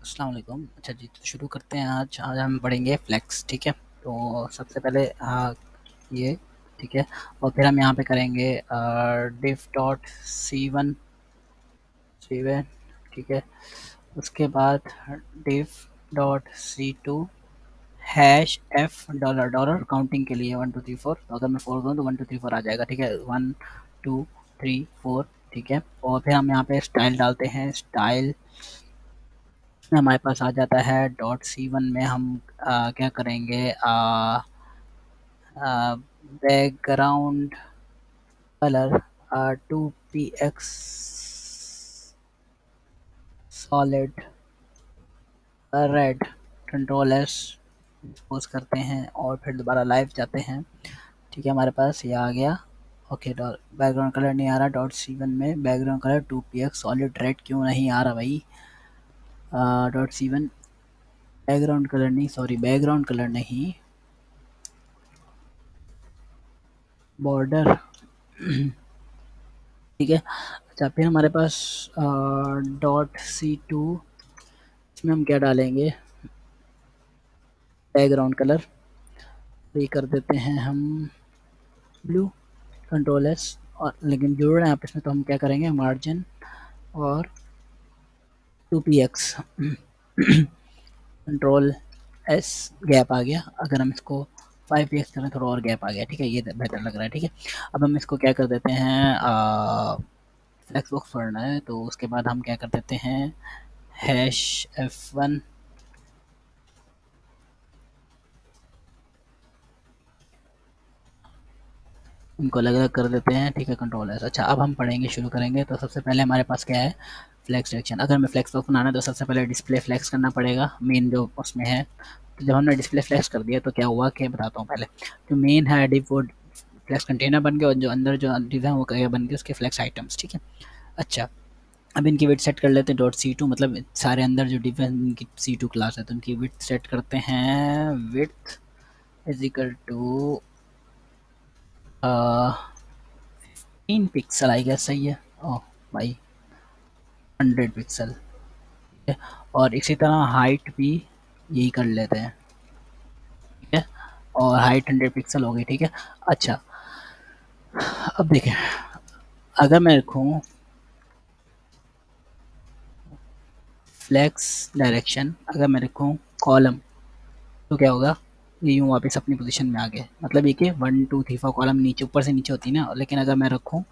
अस्सलाम वालेकुम। अच्छा जी, तो शुरू करते हैं। आज आज हम पढ़ेंगे फ्लेक्स, ठीक है। तो सबसे पहले ये ठीक है, और फिर हम यहाँ पे करेंगे diff डॉट C1 ठीक है। उसके बाद diff dot C2 hash F dollar dollar counting के लिए 1 2 3 4। तो अगर मैं 4 दूँ तो 1 2 3 4 आ जाएगा, ठीक है। 1 2 3 4 ठीक है। और फिर हम यहाँ पे स्टाइल डालते हैं। स्टाइल में हमारे पास आ जाता है .C1 में हम क्या करेंगे, background colour 2px solid red, control S pose करते हैं और फिर दोबारा लाइव जाते हैं, ठीक है। हमारे पास ये आ गया। ओके, बैकग्राउंड कलर नहीं आ रहा .C1 में। Background colour 2px solid red क्यों नहीं आ रहा भाई? .C1 बैकग्राउंड कलर नहीं, सॉरी बैकग्राउंड कलर नहीं, बॉर्डर ठीक है। अच्छा, फिर हमारे पास .C2 इसमें हम क्या डालेंगे, बैकग्राउंड कलर ये कर देते हैं हम ब्लू, कंट्रोल एस। और लेकिन जुड़ रहे हैं आप इसमें, तो हम क्या करेंगे, मार्जिन और 2px कंट्रोल एस, गैप आ गया। अगर हम इसको 5px करें थोड़ा और गैप आ गया, ठीक है। ये बेहतर लग रहा है, ठीक है। अब हम इसको क्या कर देते हैं, फ्लेक्स बॉक्स पढ़ना है, तो उसके बाद हम क्या कर देते हैं, हैश F1 इनको अलग अलग कर देते हैं, ठीक है, कंट्रोल एस। अच्छा, अब हम पढ़ेंगे, शुरू करेंगे। तो सबसे पहले हमारे पास क्या है, फ्लेक्स डायरेक्शन। अगर हमें फ्लेक्स बॉक्स बनाना है तो सबसे पहले डिस्प्ले फ्लेक्स करना पड़ेगा, मेन जो उसमें है। तो जब हमने डिस्प्ले फ्लेक्स कर दिया तो क्या हुआ, कि बताता हूँ पहले। जो मेन है डिफ वो फ्लेक्स कंटेनर बन गया, और जो अंदर जो डिव है वो क्या बन गया, उसके फ्लेक्स आइटम्स, ठीक है। अच्छा, अब इनकी विड्थ सेट कर लेते हैं .C2, मतलब सारे अंदर जो डिव है इनकी C2 क्लास है, तो इनकी विड्थ सेट करते हैं। Width is equal to 3 pixel, I guess सही है। ओह भाई, 100 पिक्सल, ठीक है। और इसी तरह हाइट भी यही कर लेते हैं, ठीक है। और हाइट 100 पिक्सल हो गई, ठीक है। अच्छा, अब देखें, अगर मैं रखूँ फ्लेक्स डायरेक्शन, अगर मैं रखूँ कॉलम, तो क्या होगा, ये यूँ वापस अपनी पोजीशन में आ गए। मतलब ये कि 1 2 3 4 कॉलम नीचे ऊपर से नीचे होती है ना, लेकिन अगर मैं रखूँ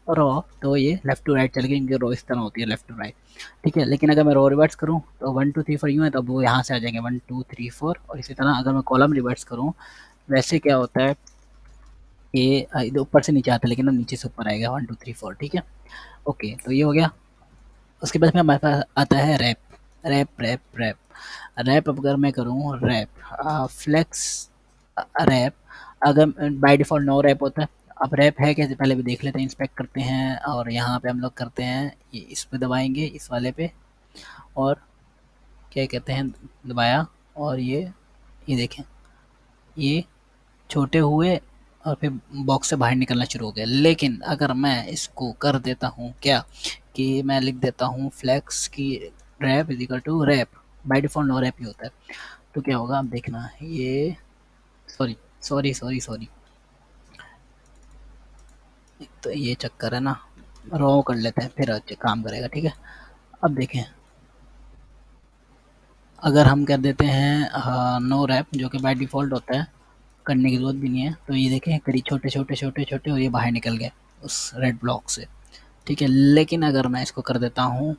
रो, तो ये लेफ्ट टू राइट चल गई, इनकी रो इस तरह होती है, लेफ्ट टू राइट, ठीक है। लेकिन अगर मैं रो रिवर्स करूँ तो 1 2 3 4 यूँ है, तो वो यहाँ से आ जाएंगे 1 2 3 4। और इसी तरह अगर मैं कॉलम रिवर्स करूँ, वैसे क्या होता है कि इधर ऊपर से नीचे आता है, लेकिन अब नीचे से ऊपर आएगा 1 2 3 4, ठीक है। ओके, तो ये हो गया। उसके बाद में हमारे पास आता है रैप। रैप अगर मैं करूँ, रैप फ्लेक्स रैप, अगर बाय डिफ़ॉल्ट नो रैप होता है। अब रैप है कैसे, पहले भी देख लेते हैं, इंस्पेक्ट करते हैं। और यहाँ पे हम लोग करते हैं, ये इस पे दबाएंगे, इस वाले पे, और क्या कहते हैं, दबाया, और ये देखें, ये छोटे हुए और फिर बॉक्स से बाहर निकलना शुरू हो गया। लेकिन अगर मैं इसको कर देता हूँ क्या, कि मैं लिख देता हूँ फ्लेक्स की wrap is equal to wrap, by default no wrap ही होता है, तो क्या होगा, अब देखना। ये सॉरी सॉरी सॉरी सॉरी तो ये चक्कर है ना, रो कर लेते हैं, फिर अच्छे काम करेगा, ठीक है। अब देखें, अगर हम कर देते हैं नो रैप, जो कि बाय डिफ़ॉल्ट होता है, करने की ज़रूरत भी नहीं है, तो ये देखें करीब छोटे छोटे छोटे छोटे, और ये बाहर निकल गए उस रेड ब्लॉक से, ठीक है। लेकिन अगर मैं इसको कर देता हूँ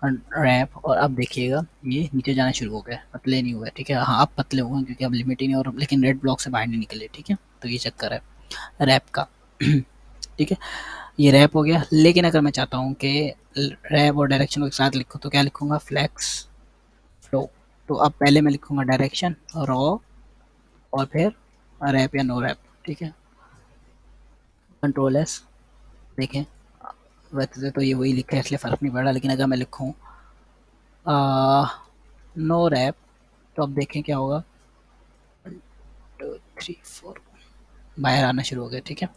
रैप, और अब देखिएगा ये नीचे जाना शुरू हो गया, पतले नहीं हुए, ठीक है। हाँ, अब पतले हुए क्योंकि अब लिमिट ही नहीं, और लेकिन रेड ब्लॉक से बाहर नहीं निकले, ठीक है। तो ये चक्कर है रैप का ठीक है, ये रैप हो गया। लेकिन अगर मैं चाहता हूँ कि रैप और डायरेक्शन को एक साथ लिखूँ, तो क्या लिखूँगा, फ्लेक्स फ्लो। तो अब पहले मैं लिखूँगा डायरेक्शन रॉ, और फिर रैप या नो रैप, ठीक है, कंट्रोल एस। देखें, वैसे तो ये वही लिखा है इसलिए फ़र्क नहीं पड़ रहा, लेकिन अगर मैं लिखूँ नो रैप, तो अब देखें क्या होगा, 1 2 3 4 बाहर आना शुरू हो गया, ठीक है।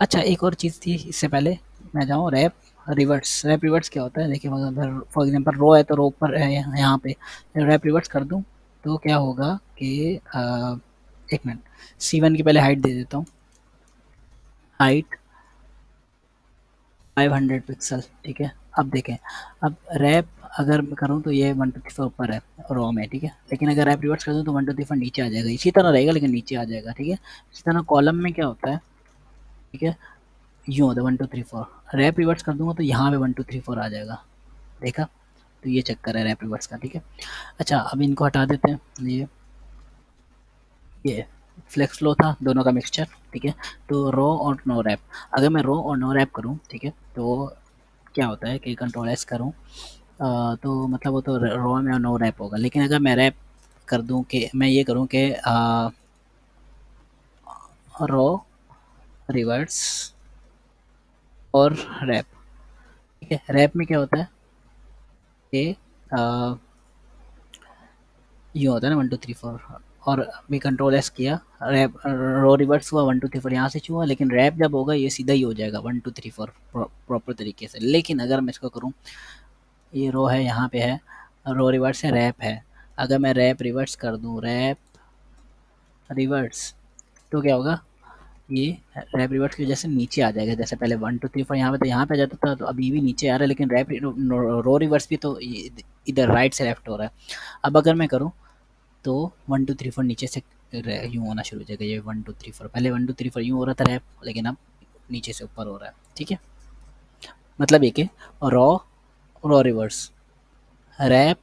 अच्छा, एक और चीज़ थी, इससे पहले मैं जाऊँ रैप रिवर्स, रैप रिवर्स क्या होता है देखिए, अगर फॉर एग्जांपल रो है तो रो ऊपर है यहाँ पे, रैप रिवर्स कर दूँ तो क्या होगा कि एक मिनट, C1 की पहले हाइट दे देता हूँ, हाइट 500 पिक्सल, ठीक है। अब देखें, अब रैप अगर मैं करूँ तो ये 124 ऊपर है रो में, ठीक है, लेकिन अगर रैप रिवर्स कर दूँ तो 124 नीचे आ जाएगा, इसी तरह रहेगा लेकिन नीचे आ जाएगा, ठीक है। इसी तरह कॉलम में क्या होता है, ठीक है, यूँ होता है 1 2 3 4, रैप रिवर्स कर दूंगा तो यहाँ पे 1 2 3 4 आ जाएगा, देखा। तो ये चक्कर है रैप रिवर्स का, ठीक है। अच्छा अब इनको हटा देते हैं, ये फ्लेक्स फ्लो था दोनों का मिक्सचर, ठीक है। तो रो और नो रैप, अगर मैं रो और नो रैप करूँ, ठीक है, तो क्या होता है कि कंट्रोल एस करूँ तो मतलब वो तो रो में नो रैप होगा, लेकिन अगर मैं रैप कर दूं कि मैं ये करूं कि रो रिवर्स और रैप, ठीक है। रैप में क्या होता है कि ये होता है ना 1 2 3 4, और अभी कंट्रोल एस किया, रैप रो रिवर्स हुआ 1 2 3 4 यहाँ से हुआ, लेकिन रैप जब होगा ये सीधा ही हो जाएगा 1 2 3 4 प्रॉपर तरीके से। लेकिन अगर मैं इसको करूँ, ये रो है यहाँ पे है, रो रिवर्स है, रैप है, अगर मैं रैप रिवर्स कर दूँ, रैप रिवर्स, तो क्या होगा, ये रैप रिवर्स की वजह से नीचे आ जाएगा, जैसे पहले 1 2 3 4 यहाँ पे तो यहाँ पे आ जाता था, तो अभी भी नीचे आ रहा है, लेकिन रैप रो रिवर्स भी तो इधर राइट से लेफ्ट हो रहा है। अब अगर मैं करूँ तो 1 2 3 4 नीचे से यूँ होना शुरू हो जाएगा, ये 1 2 3 4, पहले 1 2 3 4 यूँ हो रहा था रैप, लेकिन अब नीचे से ऊपर हो रहा है, ठीक है। मतलब एक है raw, raw reverse, wrap,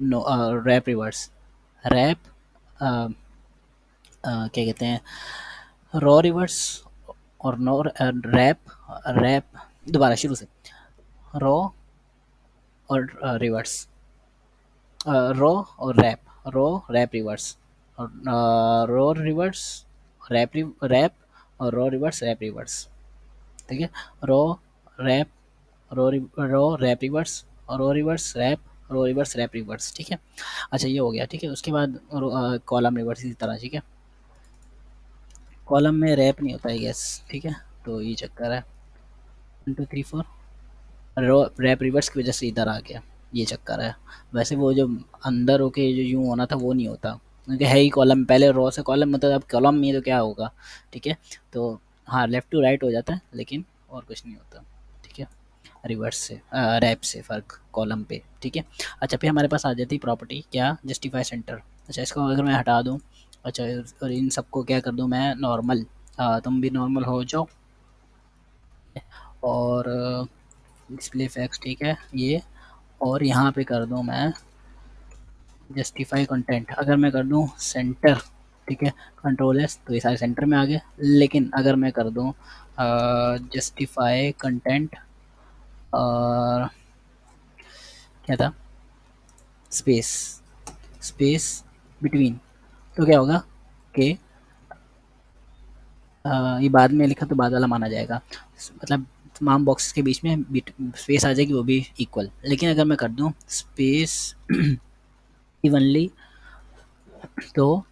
no wrap reverse, wrap क्या कहते हैं, रॉ रिवर्स और नो रैप, रैप दोबारा शुरू से, रॉ और रिवर्स, रो और रैप, रो रैप रिवर्स, और रो रिवर्स, रैप और रो रिवर्स रैप रिवर्स, ठीक है। रो रैप, रो रैप रिवर्स और रो रिवर्स रैप, रो रिवर्स रैप रिवर्स, ठीक है। अच्छा ये हो गया, ठीक है। उसके बाद कॉलम रिवर्स इसी तरह, ठीक है। कॉलम में रैप नहीं होता है गैस, ठीक है, तो ये चक्कर है 1 2 3 4, रो रैप रिवर्स की वजह से इधर आ गया, ये चक्कर है। वैसे वो जो अंदर होके जो यूँ होना था वो नहीं होता, क्योंकि है ही कॉलम, पहले रो से कॉलम, मतलब अब कॉलम में तो क्या होगा, ठीक है। तो हाँ लेफ़्ट टू राइट हो जाता है, लेकिन और कुछ नहीं होता, ठीक है। रिवर्स से रैप से फ़र्क कॉलम पे, ठीक है। अच्छा फिर हमारे पास आ जाती है प्रॉपर्टी क्या, जस्टिफाई सेंटर। अच्छा इसको अगर मैं हटा दूँ, अच्छा और इन सबको क्या कर दूँ मैं नॉर्मल, तुम भी नॉर्मल हो जाओ, और डिस्प्ले इफेक्ट्स, ठीक है ये, और यहाँ पे कर दूँ मैं जस्टिफाई कंटेंट, अगर मैं कर दूँ सेंटर, ठीक है, कंट्रोल एस, तो ये सारे सेंटर में आ गए। लेकिन अगर मैं कर दूँ जस्टिफाई कंटेंट और क्या था, स्पेस, स्पेस बिटवीन, तो क्या होगा कि ये बाद में लिखा तो बाद वाला माना जाएगा, मतलब तमाम बॉक्सेस के बीच में स्पेस आ जाएगी, वो भी इक्वल। लेकिन अगर मैं कर दूँ स्पेस इवनली, तो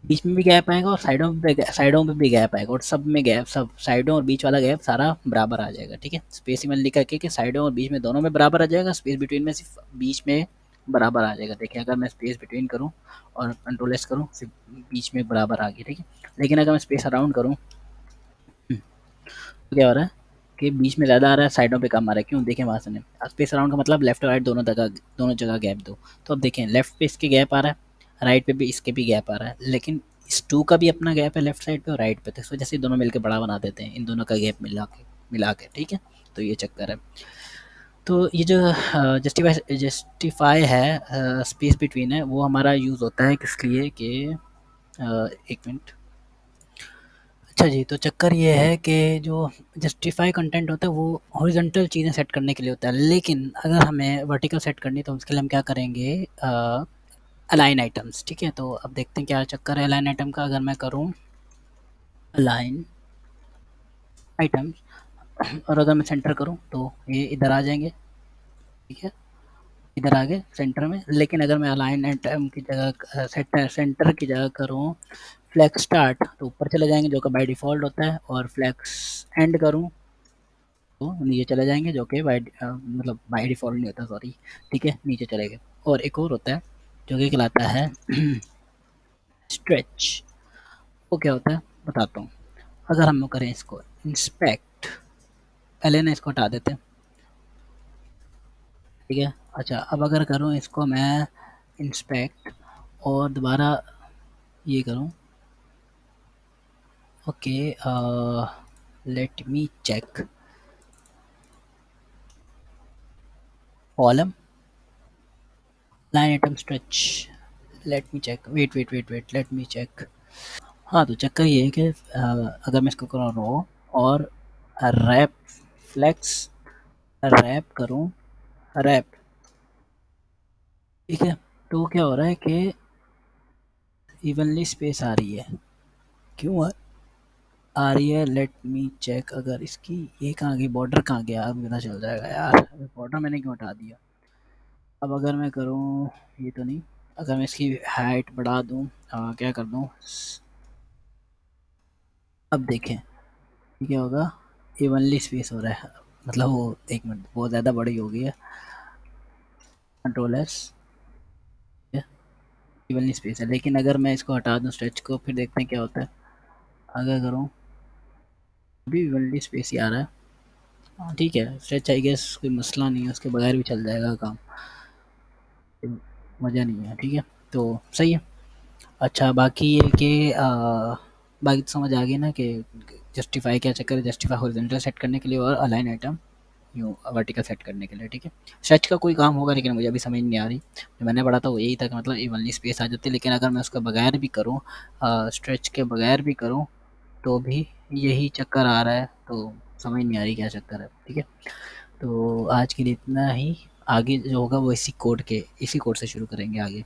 बीच में भी गैप आएगा और साइडों पे भी गैप आएगा, और सब में गैप, सब साइडों और बीच वाला गैप सारा बराबर आ जाएगा, ठीक है। स्पेस इवनली करके कि साइडों और बीच में दोनों में बराबर आ जाएगा, स्पेस बिटवीन में सिर्फ बीच में बराबर आ जाएगा। देखिए अगर मैं स्पेस बिटवीन करूँ और कंट्रोल एस करूँ, सिर्फ बीच में बराबर आ गया, ठीक है। लेकिन अगर मैं स्पेस अराउंड करूँ तो क्या हो रहा है कि बीच में ज़्यादा आ रहा है, साइडों पे कम आ रहा है, क्यों, देखें वहाँ से स्पेस अराउंड का मतलब लेफ्ट और राइट दोनों जगह गैप दो। तो अब देखें लेफ्ट पे इसके गैप आ रहा है, राइट पे भी इसके भी गैप आ रहा है, लेकिन इस टू का भी अपना गैप है लेफ्ट साइड पे और राइट पे, तो इस वजह से दोनों मिलकर बड़ा बना देते हैं, इन दोनों का गैप मिला के, ठीक है। तो ये चक्कर है। तो ये जो जस्टिफाई है स्पेस बिटवीन है, वो हमारा यूज़ होता है किस लिए कि एक मिनट, अच्छा जी, तो चक्कर ये है कि जो जस्टिफाई कंटेंट होता है वो हॉरिजॉन्टल चीज़ें सेट करने के लिए होता है, लेकिन अगर हमें वर्टिकल सेट करनी है तो उसके लिए हम क्या करेंगे, अलाइन आइटम्स, ठीक है। तो अब देखते हैं क्या चक्कर है अलाइन आइटम का। अगर मैं करूँ अलाइन आइटम्स और अगर मैं सेंटर करूँ तो ये इधर आ जाएंगे, ठीक है, इधर आ गए सेंटर में। लेकिन अगर मैं अलाइन आइटम की जगह सेंटर की जगह करूँ फ्लैग स्टार्ट, तो ऊपर चले जाएंगे जो कि बाय डिफ़ॉल्ट होता है, और फ्लैग एंड करूँ तो नीचे चले जाएँगे, जो कि मतलब बाय डिफ़ॉल्ट नहीं होता, सॉरी, ठीक है? नीचे चले गए। और एक और होता है, जो कि कहलाता है स्ट्रेच। वो क्या होता है? बताता हूँ। अगर हम लोग करें इसको इंस्पेक्ट, पहले ना इसको हटा देते हैं, ठीक है? अच्छा, अब अगर करूँ इसको मैं इंस्पेक्ट और दोबारा ये करूँ, okay, let me check column line item stretch, let me check, wait, let me check. हाँ, तो चक्कर ये है कि अगर मैं इसको करूँ रो और रैप फ्लेक्स, रैप करूँ, रैप, ठीक है? तो क्या हो रहा है कि इवनली स्पेस आ रही है। क्यों आ रही है? Let me check. अगर इसकी ये कहाँ गई, बॉर्डर कहाँ गया, अब पता चल जाएगा यार, बॉर्डर मैंने क्यों हटा दिया। अब अगर मैं करूँ, ये तो नहीं, अगर मैं इसकी हाइट बढ़ा दूँ, क्या कर दूँ, अब देखें ये क्या होगा, इवनली स्पेस हो रहा है, मतलब वो, एक मिनट, बहुत ज़्यादा बड़ी हो गई है, कंट्रोल एस, इवनली स्पेस है। लेकिन अगर मैं इसको हटा दूँ स्ट्रेच को, फिर देखते हैं क्या होता है। अगर करूँ, अभी इवनली स्पेस ही आ रहा है। हाँ ठीक है, स्ट्रेच आई गेस कोई मसला नहीं है, उसके बगैर भी चल जाएगा काम, मज़ा नहीं है, ठीक है? तो सही है। अच्छा, बाकी ये कि बाकी तो समझ आ गई ना कि जस्टिफाई क्या चक्कर है, जस्टिफाई हॉरिजॉन्टल सेट करने के लिए और अलाइन आइटम यूँ वर्टिकल सेट करने के लिए, ठीक है? स्ट्रेच का कोई काम होगा, लेकिन मुझे अभी समझ नहीं आ रही। जो मैंने पढ़ा था वो यही था कि मतलब इवनली स्पेस आ जाती है, लेकिन अगर मैं उसके बगैर भी करूँ, स्ट्रेच के बगैर भी करूँ, तो भी यही चक्कर आ रहा है, तो समझ नहीं आ रही क्या चक्कर है, ठीक है? तो आज के लिए इतना ही। आगे जो होगा वो इसी कोड से शुरू करेंगे आगे।